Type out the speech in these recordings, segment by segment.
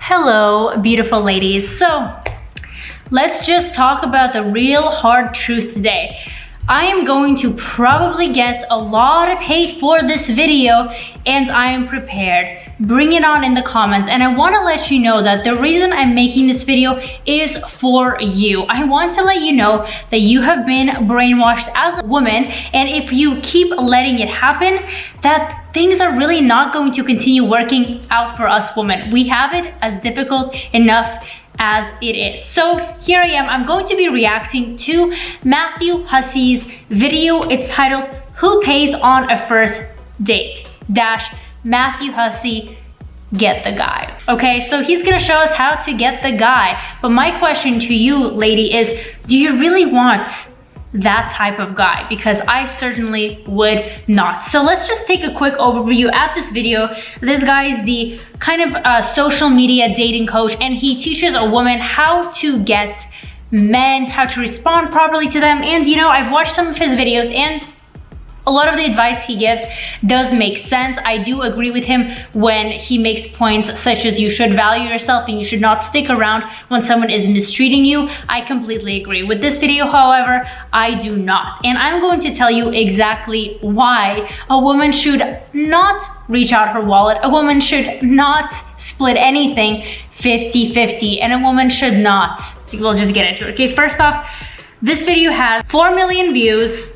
Hello, beautiful ladies. So let's just talk about the real hard truth today. I am going to probably get a lot of hate for this video, and I am prepared. Bring it on in the comments. And I want to let you know that the reason I'm making this video is for you. I want to let you know that you have been brainwashed as a woman, and if you keep letting it happen, that things are really not going to continue working out for us women. We have it as difficult enough as it is. So here I am. I'm going to be reacting to Matthew Hussey's video. It's titled "Who Pays on a First Date?" Matthew Hussey get the guy. Okay, so he's gonna show us how to get the guy. But my question to you, lady, is do you really want that type of guy? Because I certainly would not. So let's just take a quick overview at this video. This guy is the kind of social media dating coach, and he teaches a woman how to get men, how to respond properly to them. And you know, I've watched some of his videos, and a lot of the advice he gives does make sense. I do agree with him when he makes points such as you should value yourself and you should not stick around when someone is mistreating you. I completely agree. With this video, however, I do not. And I'm going to tell you exactly why a woman should not reach out her wallet. A woman should not split anything 50-50, and a woman should not. We'll just get into it. Okay, first off, this video has 4 million views,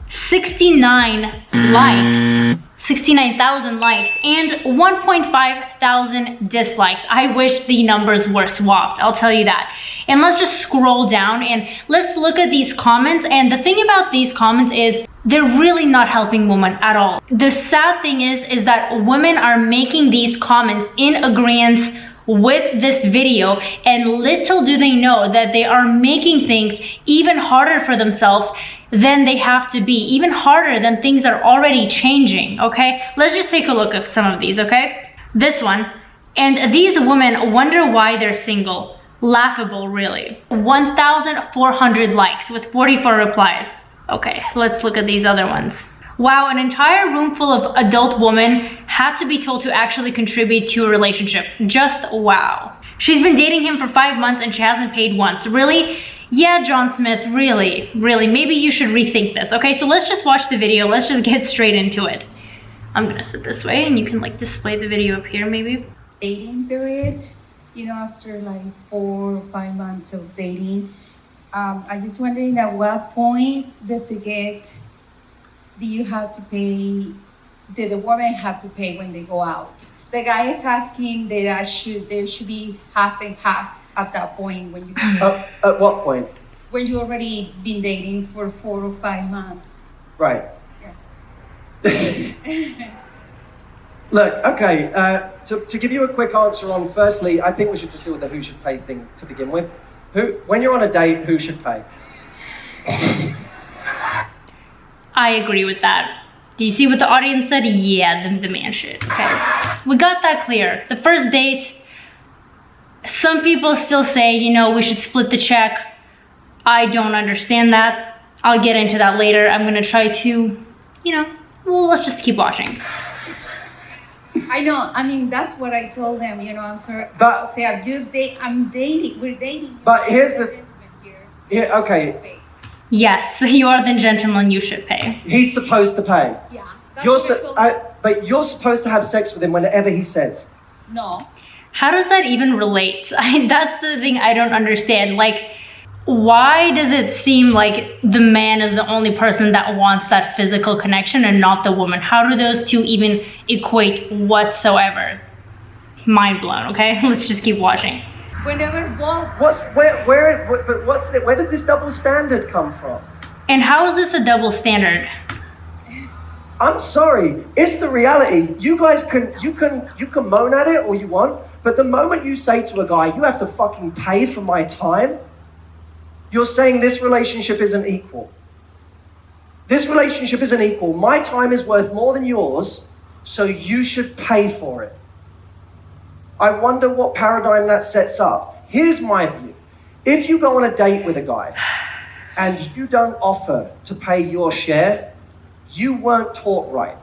69 likes, 69,000 likes, and 1.5 thousand dislikes. I wish the numbers were swapped, I'll tell you that. And let's just scroll down and let's look at these comments. And the thing about these comments is they're really not helping women at all. The sad thing is that women are making these comments in agreement with this video, and little do they know that they are making things even harder for themselves than they have to be, even harder than things are already changing. Okay, let's just take a look at some of these. Okay, this one, and these women wonder why they're single. Laughable, really. 1,400 likes with 44 replies. Okay, let's look at these other ones. Wow, an entire room full of adult women had to be told to actually contribute to a relationship. Just wow. She's been dating him for 5 months and she hasn't paid once. Really? Yeah, John Smith, really? Maybe you should rethink this. Okay, so let's just watch the video. Let's just get straight into it. I'm gonna sit this way and you can like display the video up here maybe. Dating period, you know, after like 4 or 5 months of dating, I'm just wondering at what point do you have to pay, did the woman have to pay when they go out? The guy is asking that there should be half and half at that point when you at what point? When you already been dating for 4 or 5 months. Right. Yeah. Look, okay, to give you a quick answer on, firstly, I think we should just deal with the who should pay thing to begin with. When you're on a date, who should pay? I agree with that. Do you see what the audience said? Yeah, the man should. Okay, we got that clear. The first date, some people still say, you know, we should split the check. I don't understand that. I'll get into that later. I'm gonna try to, you know, well, let's just keep watching. I know, I mean, that's what I told them, you know, I'm sorry. But I'll say, I'm dating, we're dating. But here's the, yeah, okay. Yes, you are the gentleman, you should pay. He's supposed to pay. Yeah. But you're supposed to have sex with him whenever he says. No. How does that even relate? That's the thing I don't understand. Like, why does it seem like the man is the only person that wants that physical connection and not the woman? How do those two even equate whatsoever? Mind blown, okay? Let's just keep watching. Whenever what? Where does this double standard come from? And how is this a double standard? I'm sorry, it's the reality. You guys you can moan at it all you want, but the moment you say to a guy, you have to fucking pay for my time, you're saying this relationship isn't equal. This relationship isn't equal. My time is worth more than yours, so you should pay for it. I wonder what paradigm that sets up. Here's my view. If you go on a date with a guy and you don't offer to pay your share, you weren't taught right.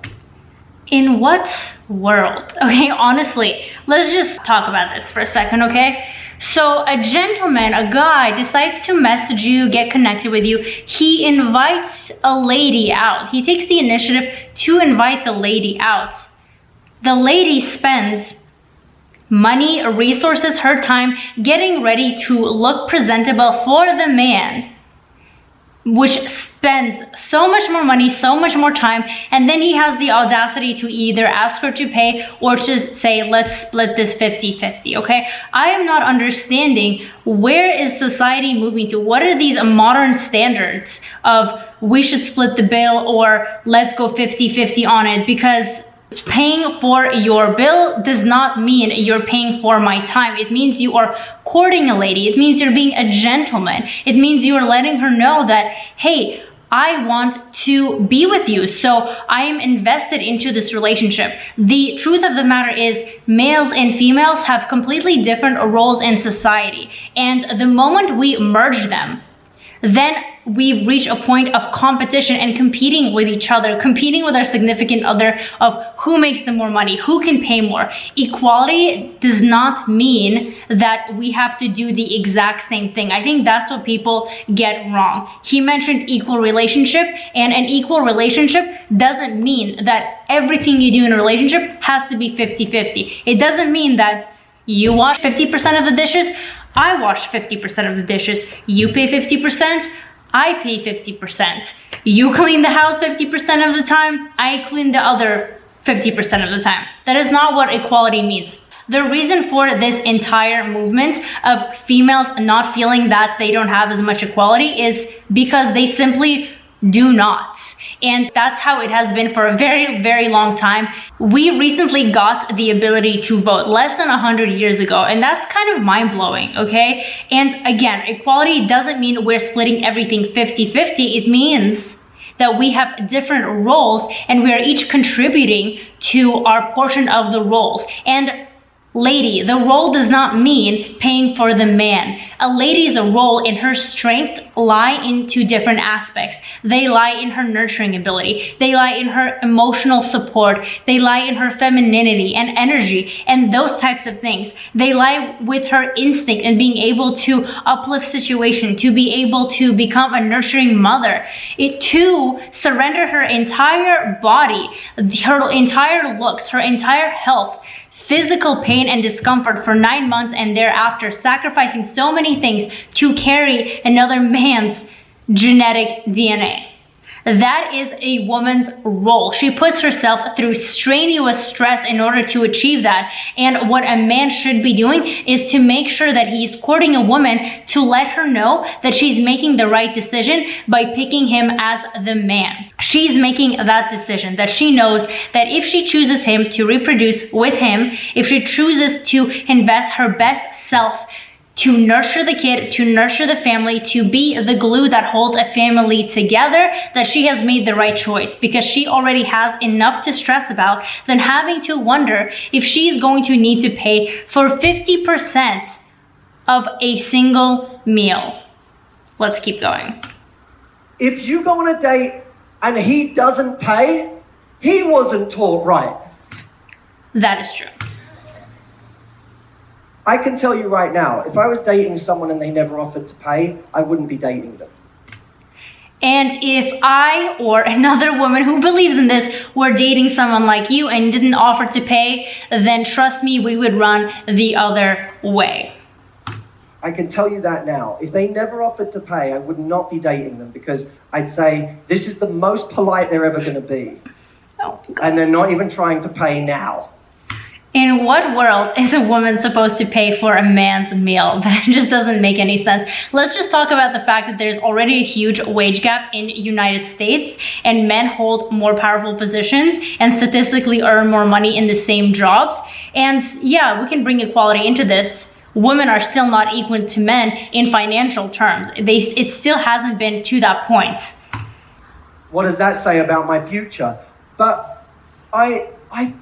In what world? Okay, honestly, let's just talk about this for a second, okay? So a gentleman, a guy, decides to message you, get connected with you. He invites a lady out. He takes the initiative to invite the lady out. The lady spends money, resources, her time getting ready to look presentable for the man, which spends so much more money, so much more time, and then he has the audacity to either ask her to pay or to say, let's split this 50-50, okay? I am not understanding, where is society moving to? What are these modern standards of we should split the bill or let's go 50-50 on it? Because paying for your bill does not mean you're paying for my time. It means you are courting a lady. It means you're being a gentleman. It means you are letting her know that, hey, I want to be with you, so I am invested into this relationship. The truth of the matter is, males and females have completely different roles in society, and the moment we merge them, then we reach a point of competition and competing with each other, competing with our significant other of who makes the more money, who can pay more. Equality does not mean that we have to do the exact same thing. I think that's what people get wrong. He mentioned equal relationship, and an equal relationship doesn't mean that everything you do in a relationship has to be 50-50. It doesn't mean that you wash 50% of the dishes, I wash 50% of the dishes, you pay 50%, I pay 50%. You clean the house 50% of the time, I clean the other 50% of the time. That is not what equality means. The reason for this entire movement of females not feeling that they don't have as much equality is because they simply do not. And that's how it has been for a very, very long time. We recently got the ability to vote less than 100 years ago, and that's kind of mind-blowing, okay? And again, equality doesn't mean we're splitting everything 50-50. It means that we have different roles and we are each contributing to our portion of the roles. And lady, the role does not mean paying for the man. A lady's role and her strength lie into different aspects. They lie in her nurturing ability. They lie in her emotional support. They lie in her femininity and energy and those types of things. They lie with her instinct and being able to uplift situation, to be able to become a nurturing mother, to surrender her entire body, her entire looks, her entire health, physical pain and discomfort for 9 months and thereafter, sacrificing so many things to carry another man's genetic DNA. That is a woman's role. She puts herself through strenuous stress in order to achieve that. And what a man should be doing is to make sure that he's courting a woman to let her know that she's making the right decision by picking him as the man. She's making that decision, that she knows that if she chooses him to reproduce with him, if she chooses to invest her best self to nurture the kid, to nurture the family, to be the glue that holds a family together, that she has made the right choice because she already has enough to stress about than having to wonder if she's going to need to pay for 50% of a single meal. Let's keep going. If you go on a date and he doesn't pay, he wasn't taught right. That is true. I can tell you right now, if I was dating someone and they never offered to pay, I wouldn't be dating them. And if I or another woman who believes in this were dating someone like you and didn't offer to pay, then trust me, we would run the other way. I can tell you that now. If they never offered to pay, I would not be dating them because I'd say, this is the most polite they're ever going to be. Oh, God. And they're not even trying to pay now. In what world is a woman supposed to pay for a man's meal? That just doesn't make any sense. Let's just talk about the fact that there's already a huge wage gap in the United States and men hold more powerful positions and statistically earn more money in the same jobs. And yeah, we can bring equality into this. Women are still not equal to men in financial terms. It still hasn't been to that point. What does that say about my future? But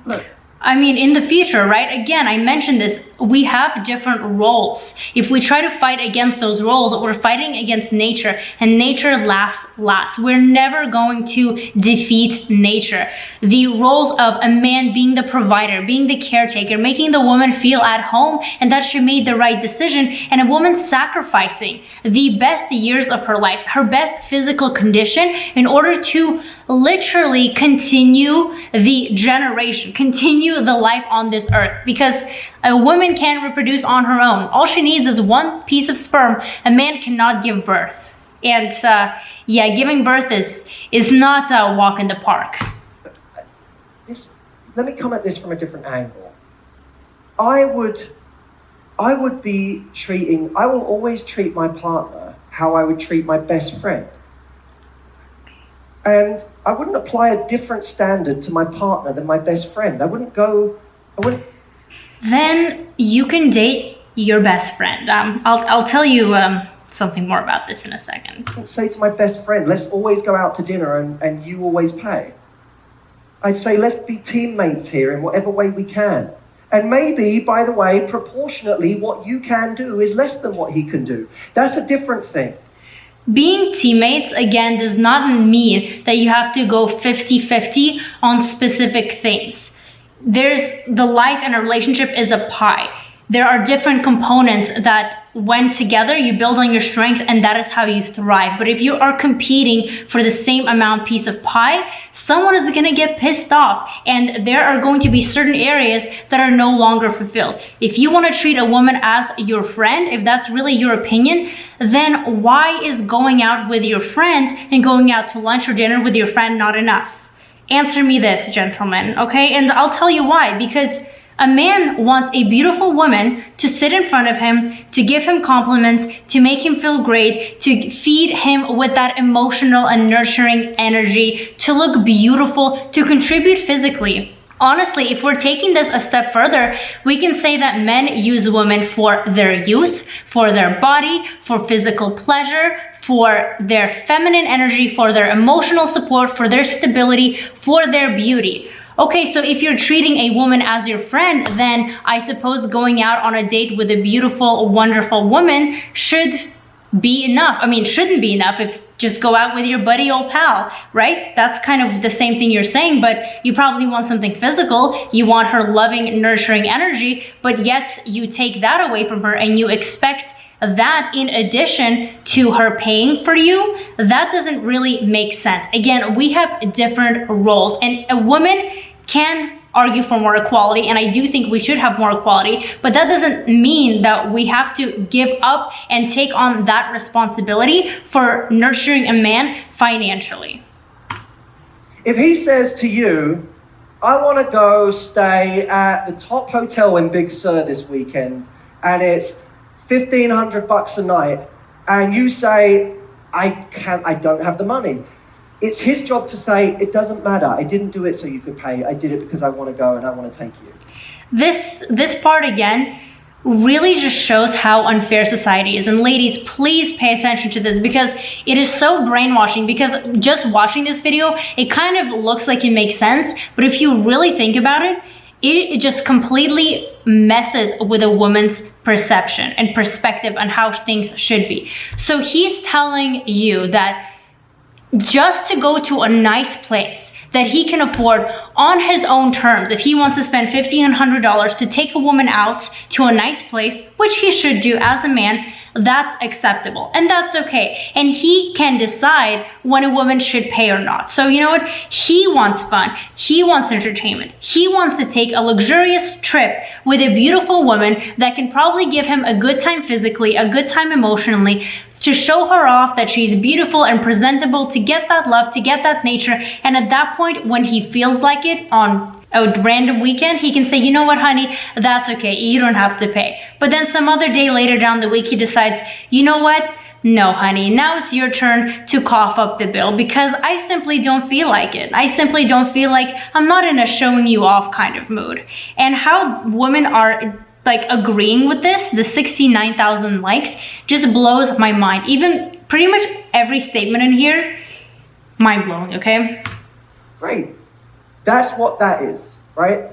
look, I mean, in the future, right? Again, I mentioned this, we have different roles. If we try to fight against those roles, we're fighting against nature, and nature laughs last. We're never going to defeat nature. The roles of a man being the provider, being the caretaker, making the woman feel at home and that she made the right decision, and a woman sacrificing the best years of her life, her best physical condition, in order to literally continue the generation, continue the life on this earth, because a woman can't reproduce on her own. All she needs is one piece of sperm. A man cannot give birth. And yeah, giving birth is not a walk in the park. Let me come at this from a different angle. I will always treat my partner how I would treat my best friend. And I wouldn't apply a different standard to my partner than my best friend. Then you can date your best friend. I'll tell you something more about this in a second. I'd say to my best friend, let's always go out to dinner and you always pay. I'd say, let's be teammates here in whatever way we can. And maybe, by the way, proportionately, what you can do is less than what he can do. That's a different thing. Being teammates, again, does not mean that you have to go 50-50 on specific things. The life in a relationship is a pie. There are different components that, when together, you build on your strength, and that is how you thrive. But if you are competing for the same amount piece of pie, someone is going to get pissed off, and there are going to be certain areas that are no longer fulfilled. If you want to treat a woman as your friend, if that's really your opinion, then why is going out with your friend and going out to lunch or dinner with your friend not enough? Answer me this, gentlemen, okay? And I'll tell you why. Because a man wants a beautiful woman to sit in front of him, to give him compliments, to make him feel great, to feed him with that emotional and nurturing energy, to look beautiful, to contribute physically. Honestly, if we're taking this a step further, we can say that men use women for their youth, for their body, for physical pleasure, for their feminine energy, for their emotional support, for their stability, for their beauty. Okay, so if you're treating a woman as your friend, then I suppose going out on a date with a beautiful, wonderful woman should be enough. I mean, shouldn't be enough if just go out with your buddy old pal, right? That's kind of the same thing you're saying, but you probably want something physical. You want her loving, nurturing energy, but yet you take that away from her and you expect that in addition to her paying for you. That doesn't really make sense. Again, we have different roles, and a woman can argue for more equality, and I do think we should have more equality, but that doesn't mean that we have to give up and take on that responsibility for nurturing a man financially. If he says to you, I want to go stay at the top hotel in Big Sur this weekend, and it's $1,500 a night, and you say, I don't have the money. It's his job to say, it doesn't matter. I didn't do it so you could pay. I did it because I want to go and I want to take you. This part again really just shows how unfair society is. And ladies, please pay attention to this, because it is so brainwashing. Because just watching this video, it kind of looks like it makes sense. But if you really think about it, it just completely messes with a woman's perception and perspective on how things should be. So he's telling you that just to go to a nice place that he can afford on his own terms, if he wants to spend $1,500 to take a woman out to a nice place, which he should do as a man, that's acceptable and that's okay. And he can decide when a woman should pay or not. So you know what? He wants fun. He wants entertainment. He wants to take a luxurious trip with a beautiful woman that can probably give him a good time physically, a good time emotionally, to show her off that she's beautiful and presentable, to get that love, to get that nature. And at that point, when he feels like it on a random weekend, he can say, you know what, honey, that's okay. You don't have to pay. But then some other day later down the week, he decides, you know what? No, honey, now it's your turn to cough up the bill because I simply don't feel like it. I simply don't feel like, I'm not in a showing you off kind of mood. And how women are like agreeing with this, the 69,000 likes, just blows my mind. Even pretty much every statement in here, mind blowing, okay? Great. That's what that is, right?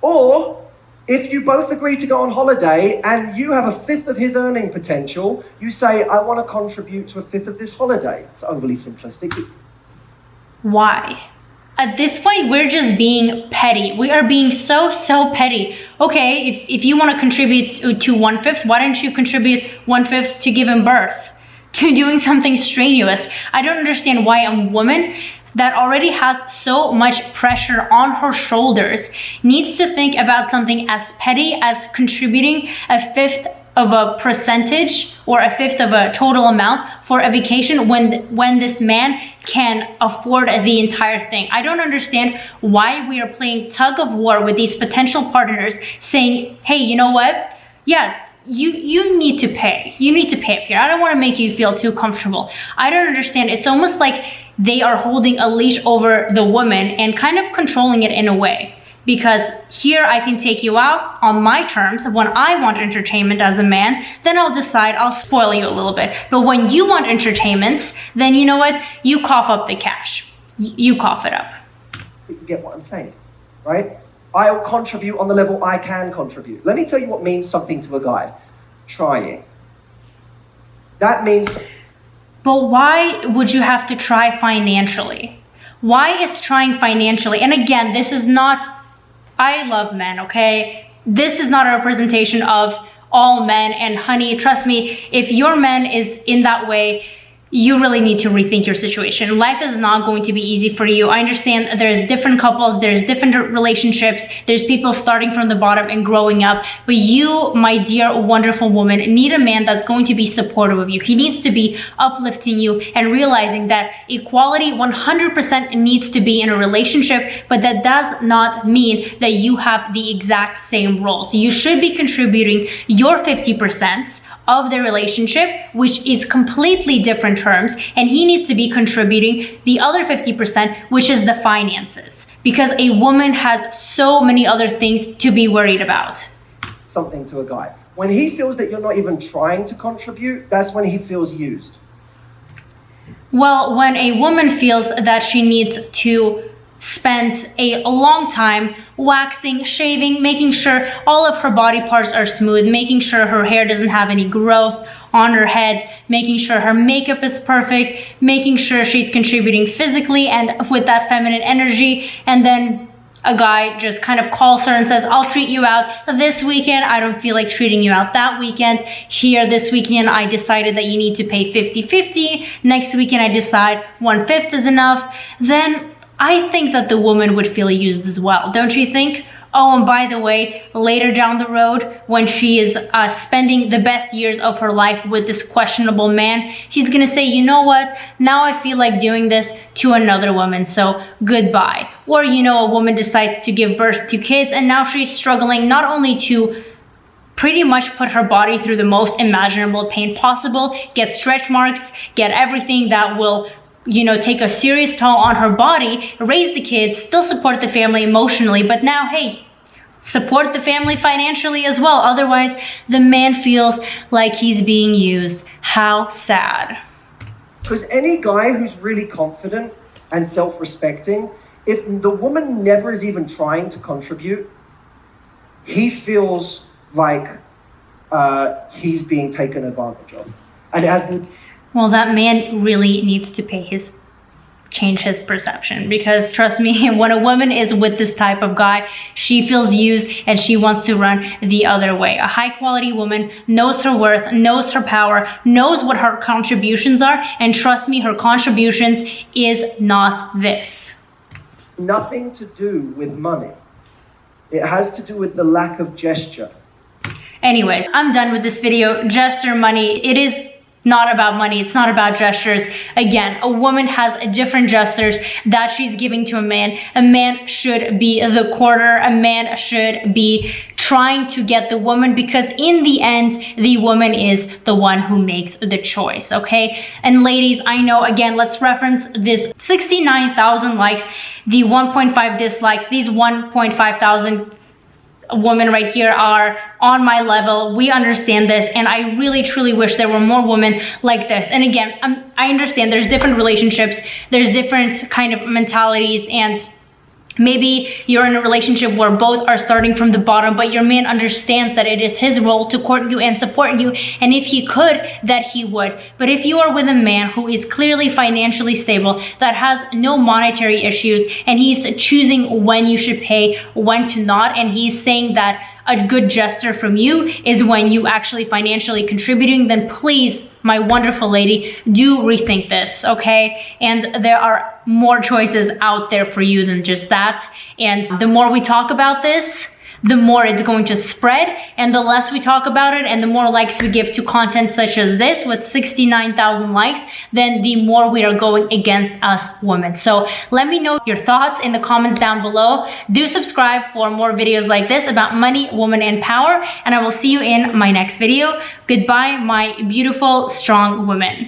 Or if you both agree to go on holiday and you have a fifth of his earning potential, you say, I want to contribute to a fifth of this holiday. It's overly simplistic. Why? At this point, we're just being petty. We are being so petty. Okay, if you want to contribute to 1/5, why don't you contribute 1/5 to giving birth? To doing something strenuous? I don't understand why a woman that already has so much pressure on her shoulders needs to think about something as petty as contributing a fifth of a percentage or a fifth of a total amount for a vacation when this man can afford the entire thing. I don't understand why we are playing tug of war with these potential partners, saying, hey, you know what? Yeah, you need to pay. You need to pay up here. I don't want to make you feel too comfortable. I don't understand. It's almost like they are holding a leash over the woman and kind of controlling it in a way. Because here I can take you out on my terms. When I want entertainment as a man, then I'll decide I'll spoil you a little bit. But when you want entertainment, then you know what? You cough up the cash. You cough it up. You get what I'm saying, right? I'll contribute on the level I can contribute. Let me tell you what means something to a guy. Trying. That means... But why would you have to try financially? Why is trying financially? And again, this is not... I love men, okay? This is not a representation of all men, and honey, trust me, if your man is in that way, you really need to rethink your situation. Life is not going to be easy for you. I understand there's different couples, there's different relationships, there's people starting from the bottom and growing up, but you, my dear, wonderful woman, need a man that's going to be supportive of you. He needs to be uplifting you and realizing that equality 100% needs to be in a relationship, but that does not mean that you have the exact same roles. You should be contributing your 50% of the relationship, which is completely different terms, and he needs to be contributing the other 50%, which is the finances, because a woman has so many other things to be worried about. Something to a guy. When he feels that you're not even trying to contribute, that's when he feels used. Well, when a woman feels that she needs to spend a long time waxing, shaving, making sure all of her body parts are smooth, making sure her hair doesn't have any growth on her head, making sure her makeup is perfect, making sure she's contributing physically and with that feminine energy, and then a guy just kind of calls her and says, I'll treat you out this weekend. I don't feel like treating you out that weekend. Here this weekend, I decided that you need to pay 50-50. Next weekend, I decide 1/5 is enough. Then I think that the woman would feel used as well, don't you think? Oh, and by the way, later down the road, when she is spending the best years of her life with this questionable man, he's gonna say, you know what? Now I feel like doing this to another woman, so goodbye. Or, you know, a woman decides to give birth to kids, and now she's struggling not only to pretty much put her body through the most imaginable pain possible, get stretch marks, get everything that will, you know, take a serious toll on her body, raise the kids, still support the family emotionally, but now, hey, support the family financially as well. Otherwise, the man feels like he's being used. How sad. Because any guy who's really confident and self-respecting, if the woman never is even trying to contribute, he feels like he's being taken advantage of. And it hasn't... Well, that man really needs to change his perception, because trust me, when a woman is with this type of guy, she feels used and she wants to run the other way. A high quality woman knows her worth, knows her power, knows what her contributions are, and trust me, her contributions is not this. Nothing to do with money. It has to do with the lack of gesture. Anyways, I'm done with this video. Gesture, money, it is not about money. It's not about gestures. Again, a woman has different gestures that she's giving to a man. A man should be the quarter. A man should be trying to get the woman, because in the end, the woman is the one who makes the choice, okay? And ladies, I know, again, let's reference this 69,000 likes, the 1.5 dislikes, these 1.5 thousand women right here are on my level. We understand this, and I really truly wish there were more women like this. And again, I understand there's different relationships, there's different kind of mentalities, and Maybe you're in a relationship where both are starting from the bottom, but your man understands that it is his role to court you and support you. And if he could, that he would. But if you are with a man who is clearly financially stable, that has no monetary issues, and he's choosing when you should pay, when to not, and he's saying that a good gesture from you is when you actually financially contributing, then please, my wonderful lady, do rethink this, okay? And there are more choices out there for you than just that. And the more we talk about this, the more it's going to spread, and the less we talk about it and the more likes we give to content such as this with 69,000 likes, then the more we are going against us women. So let me know your thoughts in the comments down below. Do subscribe for more videos like this about money, woman, and power, and I will see you in my next video. Goodbye, my beautiful, strong women.